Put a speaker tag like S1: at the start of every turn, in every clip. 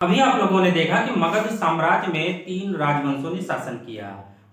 S1: अभी आप लोगों ने देखा कि मगध साम्राज्य में 3 राजवंशों ने शासन किया,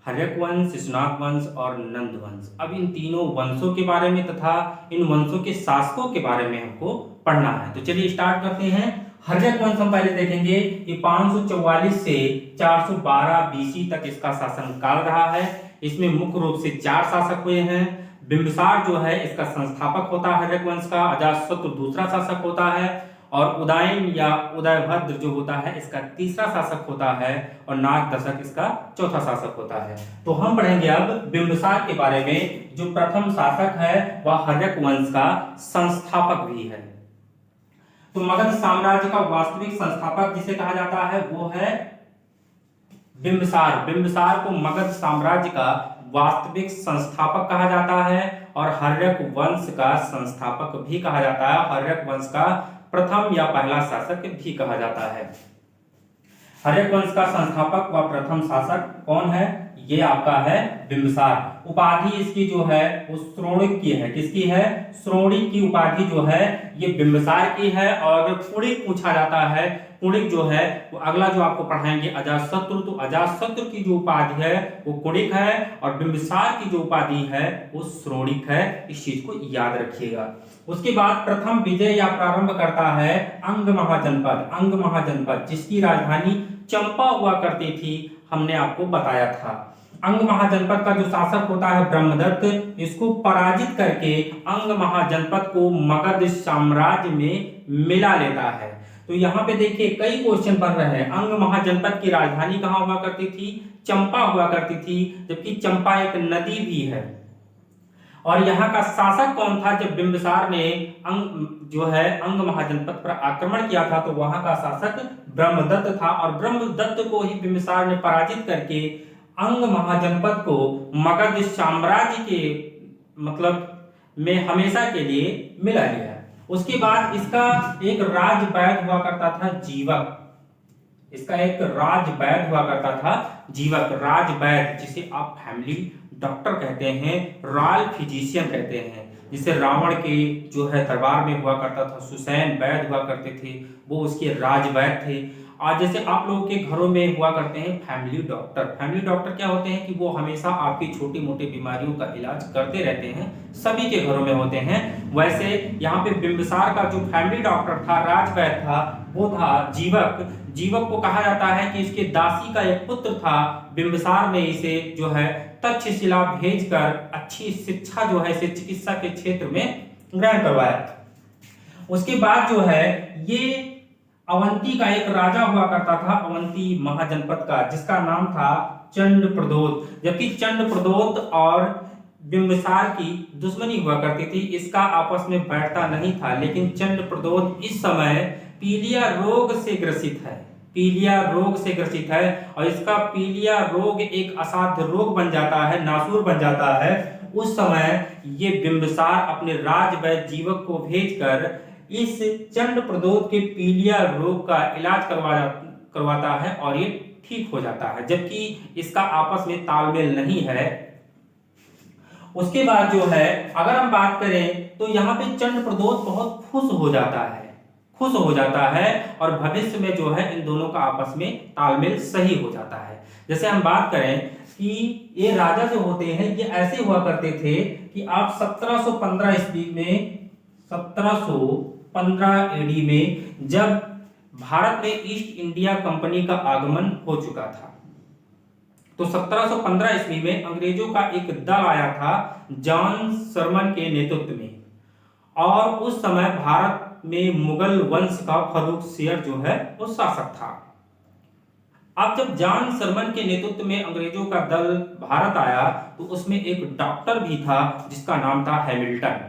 S1: हर्यक वंश, शिशुनाग वंश और नंद वंश। अब इन तीनों वंशों के बारे में तथा इन वंशों के शासकों के बारे में हमको पढ़ना है। तो चलिए स्टार्ट करते हैं। हर्यक वंश हम पहले देखेंगे कि 544 से 412 बीसी तक इसका शासन काल रहा है। इसमें मुख्य रूप से 4 शासक हुए हैं। बिंबिसार जो है इसका संस्थापक होता है हर्यक वंश का, अजातशत्रु दूसरा शासक होता है और उदयन या उदयभद्र जो होता है इसका तीसरा शासक होता है और नाग दशक इसका चौथा शासक होता है। तो हम पढ़ेंगे अब बिंबिसार के बारे में। जो प्रथम शासक है वह हर्यक वंश का संस्थापक भी है। तो मगध साम्राज्य का वास्तविक संस्थापक जिसे कहा जाता है वो है बिंबिसार। बिंबिसार को मगध साम्राज्य का वास्तविक संस्थापक कहा जाता है और हर्यक वंश का संस्थापक भी कहा जाता है। हर्यक वंश का प्रथम या पहला शासक भी कहा जाता है। हर्यक वंश का संस्थापक व प्रथम शासक कौन है? ये आपका है बिंबिसार। उपाधि इसकी जो है वो श्रोणिक की है। किसकी है? श्रोणिक की उपाधि जो है ये बिंबिसार की है। और कुणिक पूछा जाता है, कुणिक जो है वो अगला जो आपको पढ़ाएंगे अजातशत्रु, तो अजातशत्रु की जो उपाधि है वो कुणिक है और बिंबिसार की जो उपाधि है वो श्रोणिक है। इस चीज को याद रखिएगा। उसके बाद प्रथम विजय या प्रारंभ करता है अंग महाजनपद। अंग महाजनपद जिसकी राजधानी चंपा हुआ करती थी, हमने आपको बताया था। अंग महाजनपद का जो शासक होता है ब्रह्मदत्त, इसको पराजित करके अंग महाजनपद को मगध साम्राज्य में मिला लेता है। तो यहाँ पे देखिए कई क्वेश्चन बन रहे हैं। अंग महाजनपद की राजधानी कहाँ हुआ करती थी? चंपा हुआ करती थी, जबकि चंपा एक नदी भी है। और यहाँ का शासक कौन था? जब बिंबिसार ने अंग महाजनपद पर आक्रमण किया था तो वहां का शासक ब्रह्मदत्त था और ब्रह्मदत्त को ही बिंबिसार ने पराजित करके अंग महाजनपद को मगध साम्राज्य के में हमेशा के लिए मिला लिया। उसके बाद इसका एक राजवैद हुआ करता था जीवक। इसका एक राजवैद हुआ करता था जीवक। राजवैद जिसे आप फैमिली डॉक्टर कहते हैं, रॉयल फिजिशियन कहते हैं, जिसे रावण के जो है दरबार में हुआ करता था सुसैन वैद्य हुआ करते थे, वो उसके राजवैद्य थे। और जैसे आप लोगों के घरों में हुआ करते हैं फैमिली डॉक्टर। फैमिली डॉक्टर क्या होते हैं कि वो हमेशा आपकी छोटी मोटी बीमारियों का इलाज करते रहते हैं, सभी के घरों में होते हैं। वैसे यहाँ पे बिंबिसार का जो फैमिली डॉक्टर था, राजवैद्य था, वो था जीवक। जीवक को कहा जाता है कि इसके दासी का एक पुत्र था। बिंबिसार ने इसे जो है तक्षशिला भेजकर अच्छी शिक्षा जो है इसे चिकित्सा के क्षेत्र में ग्रहण करवाया। उसके बाद जो है ये अवंती का एक राजा हुआ करता था, अवंती महाजनपद का, जिसका नाम था चंडप्रदोत। जबकि चंडप्रदोत और बिंबिसार की दुश्मनी हुआ करती थी, इसका आपस में बैठता नहीं था। लेकिन चंडप्रदोत इस समय पीलिया रोग से ग्रसित है। पीलिया रोग से ग्रसित है और इसका पीलिया रोग एक असाध्य रोग बन जाता है, नासूर बन जाता है। उस समय ये बिंबिसार अपने राजवैद्य जीवक को भेजकर इस चंडप्रदोत के पीलिया रोग का इलाज करवाता है और ये ठीक हो जाता है, जबकि इसका आपस में तालमेल नहीं है। उसके बाद जो है अगर हम बात करें तो यहाँ पे चंडप्रदोत बहुत खुश हो जाता है और भविष्य में जो है इन दोनों का आपस में तालमेल सही हो जाता है। जैसे हम बात करें कि ये राजा जो होते हैं ये ऐसे हुआ करते थे कि आप 1715 ईस्वी में 1715 एडी में जब भारत में ईस्ट इंडिया कंपनी का आगमन हो चुका था, तो 1715 ईस्वी में अंग्रेजों का एक दल आया था जॉन सरमन के नेतृत्व में। और उस समय भारत में मुगल वंश का फर्रुखसियर जो है वो शासक था। अब जब जॉन सरमन के नेतृत्व में अंग्रेजों का दल भारत आया तो उसमें एक डॉक्टर भी था जिसका नाम था हैमिल्टन।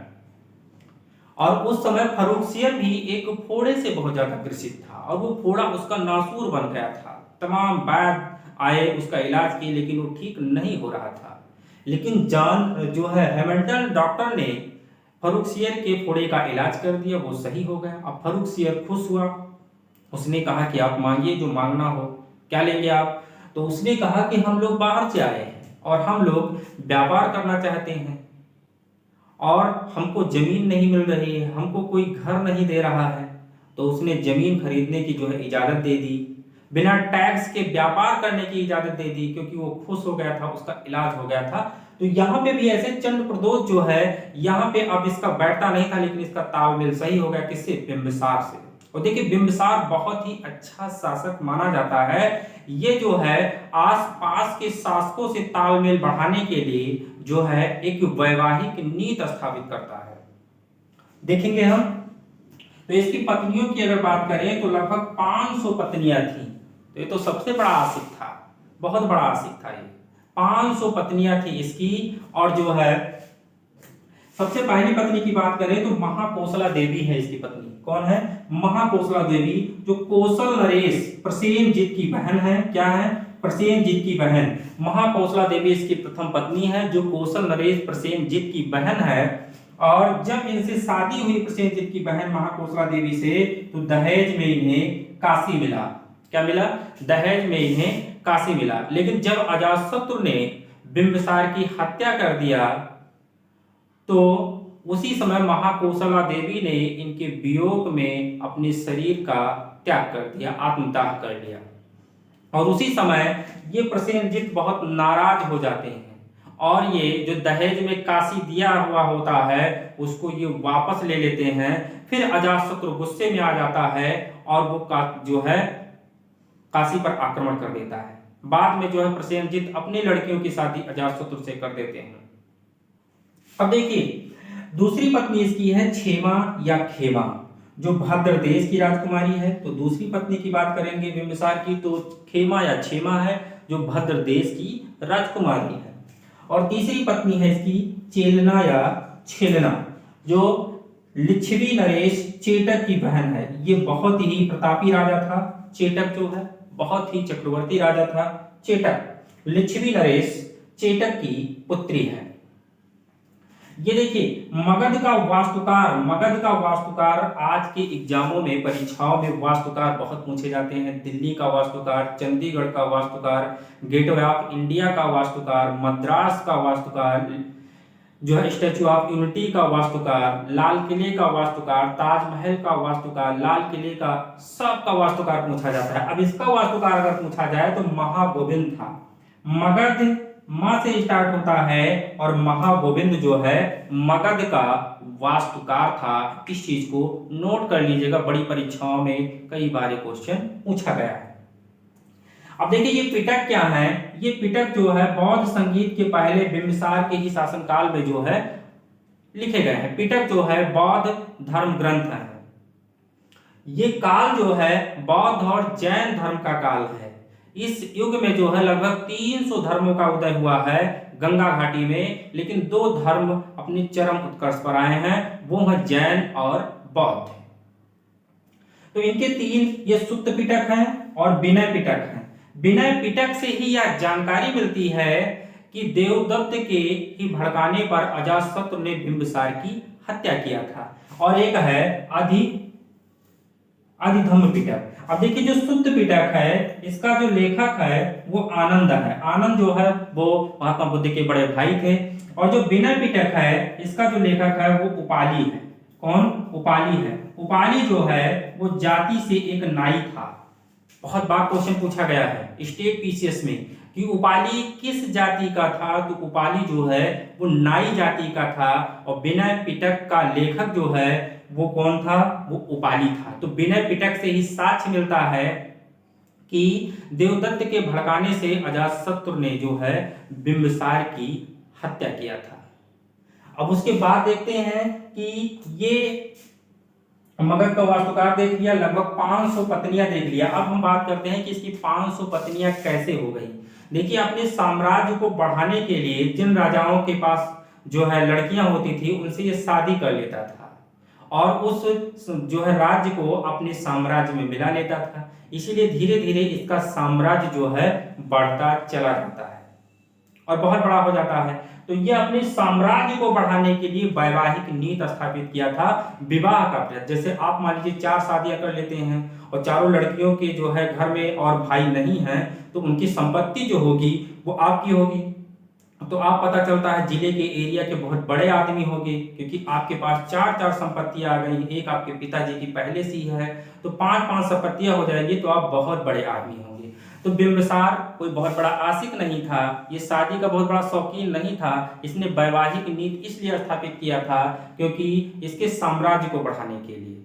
S1: और उस समय फर्रुखसियर भी एक फोड़े से बहुत ज्यादा ग्रसित था और वो फोड़ा उसका नासूर बन गया था। तमाम वैद्य आए, उसका इलाज किए, लेकिन वो ठीक नहीं हो रहा था। लेकिन जॉन जो है हैमिल्टन डॉक्टर ने फर्रुखसियर के फोड़े का इलाज कर दिया, वो सही हो गया। अब फर्रुखसियर खुश हुआ, उसने कहा कि आप मांगिए जो मांगना हो, क्या लेंगे आप? तो उसने कहा कि हम लोग बाहर से आए हैं और हम लोग व्यापार करना चाहते हैं और हमको जमीन नहीं मिल रही है, हमको कोई घर नहीं दे रहा है, तो उसने जमीन खरीदने की जो है इजाजत दे दी, बिना टैक्स के व्यापार करने की इजाजत दे दी, क्योंकि वो खुश हो गया था, उसका इलाज हो गया था। तो यहाँ पे भी ऐसे चंड प्रदोष जो है, यहाँ पे अब इसका बैठता नहीं था, लेकिन इसका तालमेल सही हो गया, किससे? बिंबिसार से। और देखिए बिंबिसार बहुत ही अच्छा शासक माना जाता है। ये जो है आसपास के शासकों से तालमेल बढ़ाने के लिए जो है एक वैवाहिक नीति स्थापित करता है। देखेंगे हम, तो इसकी पत्नियों की अगर बात करें तो लगभग 500 पत्नियां थी। तो ये तो सबसे बड़ा आशिक था, बहुत बड़ा आशिक था ये। 500 पत्नियां थी इसकी। और जो है सबसे पहली पत्नी की बात करें तो महाकोसला देवी है इसकी पत्नी। कौन है? महाकोसला देवी, जो कौशल नरेश प्रसेनजीत की बहन है। क्या है? प्रसेनजीत की बहन। महाकोसला देवी इसकी प्रथम पत्नी है, जो कौशल नरेश प्रसेनजीत की बहन है। और जब इनसे शादी हुई प्रसेनजीत की बहन महाकोसला देवी से, तो दहेज में इन्हें काशी मिला। क्या मिला? दहेज में इन्हें काशी मिला। लेकिन जब अजातशत्रु ने बिंबिसार की हत्या कर दिया, तो उसी समय महाकोसला देवी ने इनके वियोग में अपने शरीर का त्याग कर दिया, आत्मदाह कर लिया। और उसी समय ये प्रसेनजीत बहुत नाराज हो जाते हैं, और ये जो दहेज में काशी दिया हुआ होता है उसको ये वापस ले लेते हैं। फिर अजातशत्रु गुस्से में आ जाता है और वो जो है काशी पर आक्रमण कर देता है। बाद में जो है प्रसेनजीत अपनी लड़कियों की शादी अजातशत्रु से कर देते हैं। अब देखिए दूसरी पत्नी इसकी है क्षेमा या खेमा, जो भद्र देश की राजकुमारी है। तो दूसरी पत्नी की बात करेंगे बिंबिसार की, तो खेमा या क्षेमा है, जो भद्र देश की राजकुमारी है। और तीसरी पत्नी है इसकी चेलना या छेलना, जो लिच्छवी नरेश चेटक की बहन है। ये बहुत ही प्रतापी राजा था। चेटक जो है बहुत ही चक्रवर्ती राजा था। चेटक लिच्छवी नरेश चेटक की पुत्री है। ये देखिए मगध का वास्तुकार आज के एग्जामों में, परीक्षाओं में वास्तुकार बहुत पूछे जाते हैं। दिल्ली का वास्तुकार, चंडीगढ़ का वास्तुकार, गेटवे ऑफ इंडिया का वास्तुकार, मद्रास का वास्तुकार, जो है स्टैचू ऑफ यूनिटी का वास्तुकार, लाल किले का वास्तुकार, ताजमहल का वास्तुकार, लाल किले का, सबका वास्तुकार पूछा जाता है। अब इसका वास्तुकार अगर पूछा जाए तो महागोविंद था। मगध मां से स्टार्ट होता है और महागोविंद जो है मगध का वास्तुकार था। इस चीज को नोट कर लीजिएगा, बड़ी परीक्षाओं में कई बार क्वेश्चन पूछा गया है। अब देखिए ये पिटक क्या है? ये पिटक जो है बौद्ध संगीत के पहले बिंबिसार के ही शासनकाल में जो है लिखे गए हैं। पिटक जो है बौद्ध धर्म ग्रंथ है। ये काल जो है बौद्ध और जैन धर्म का काल है। इस युग में जो है लगभग 300 धर्मों का उदय हुआ है गंगा घाटी में, लेकिन 2 धर्म अपनी चरम उत्कर्ष पर आए हैं, वो है जैन और बौद्ध। तो इनके 3, ये सुत्त पिटक हैं और विनय पिटक हैं। विनय पिटक से ही यह जानकारी मिलती है कि देवदत्त के ही भड़काने पर अजातशत्रु ने बिंबिसार की हत्या किया था। और एक है अधिधम्म पिटक। अब देखिए जो सुत्त पिटक है, इसका जो लेखक है वो आनंद है। आनंद जो है वो महात्मा बुद्ध के बड़े भाई थे। और जो विनय पिटक है, इसका जो लेखक है वो उपाली है। कौन? उपाली है। उपाली जो है वो जाति से एक नाई था। बहुत बार क्वेश्चन पूछा गया है स्टेट पीसीएस में कि उपाली किस जाति का था, तो उपाली जो है वो नाई जाति का था। और विनय पिटक का लेखक जो है वो कौन था? वो उपाली था। तो विनय पिटक से ही साक्ष्य मिलता है कि देवदत्त के भड़काने से अजातशत्रु ने जो है बिंबिसार की हत्या किया था। अब उसके बाद देखते हैं कि ये मगध का वास्तुकार देख लिया, लगभग 500 पत्नियां देख लिया। अब हम बात करते हैं कि इसकी 500 पत्नियां कैसे हो गई। देखिए अपने साम्राज्य को बढ़ाने के लिए जिन राजाओं के पास जो है लड़कियां होती थी, उनसे ये शादी कर लेता था और उस जो है राज्य को अपने साम्राज्य में मिला लेता था। इसीलिए धीरे धीरे इसका साम्राज्य जो है बढ़ता चला जाता है और बहुत बड़ा हो जाता है। तो ये अपने साम्राज्य को बढ़ाने के लिए वैवाहिक नीति स्थापित किया था, विवाह का प्रयास। जैसे आप मान लीजिए 4 शादियां कर लेते हैं और चारों लड़कियों के जो है घर में और भाई नहीं हैं, तो उनकी संपत्ति जो होगी वो आपकी होगी। तो आप पता चलता है जिले के एरिया के बहुत बड़े आदमी होंगे, क्योंकि आपके पास चार चार संपत्तियां आ गई, एक आपके पिताजी की पहले से ही है, तो पांच पांच संपत्तियां हो जाएगी, तो आप बहुत बड़े आदमी होंगे। तो बिंबिसार कोई बहुत बड़ा आशिक नहीं था, ये शादी का बहुत बड़ा शौकीन नहीं था। इसने वैवाहिक नीति इसलिए स्थापित किया था क्योंकि इसके साम्राज्य को बढ़ाने के लिए,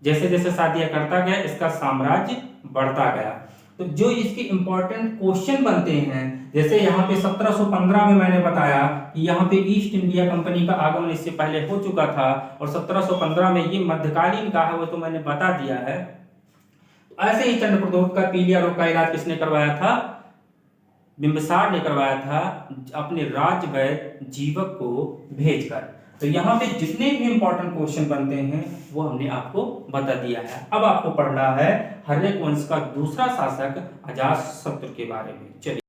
S1: जैसे जैसे शादियां करता गया इसका साम्राज्य बढ़ता गया। तो जो इसके इंपॉर्टेंट क्वेश्चन बनते हैं, जैसे यहाँ पे 1715 में मैंने बताया कि यहाँ पे ईस्ट इंडिया कंपनी का आगमन इससे पहले हो चुका था, और 1715 में ये मध्यकालीन का है, वो तो मैंने बता दिया है। ऐसे ही चंद्रप्रद्योत का पीलिया रोग का इलाज किसने करवाया था? बिंबिसार ने करवाया था, अपने राज्य वैद्य जीवक को भेजकर। तो यहाँ पे जितने भी इंपॉर्टेंट क्वेश्चन बनते हैं वो हमने आपको बता दिया है। अब आपको पढ़ना है हर्यक वंश का दूसरा शासक अजातशत्रु के बारे में। चलिए।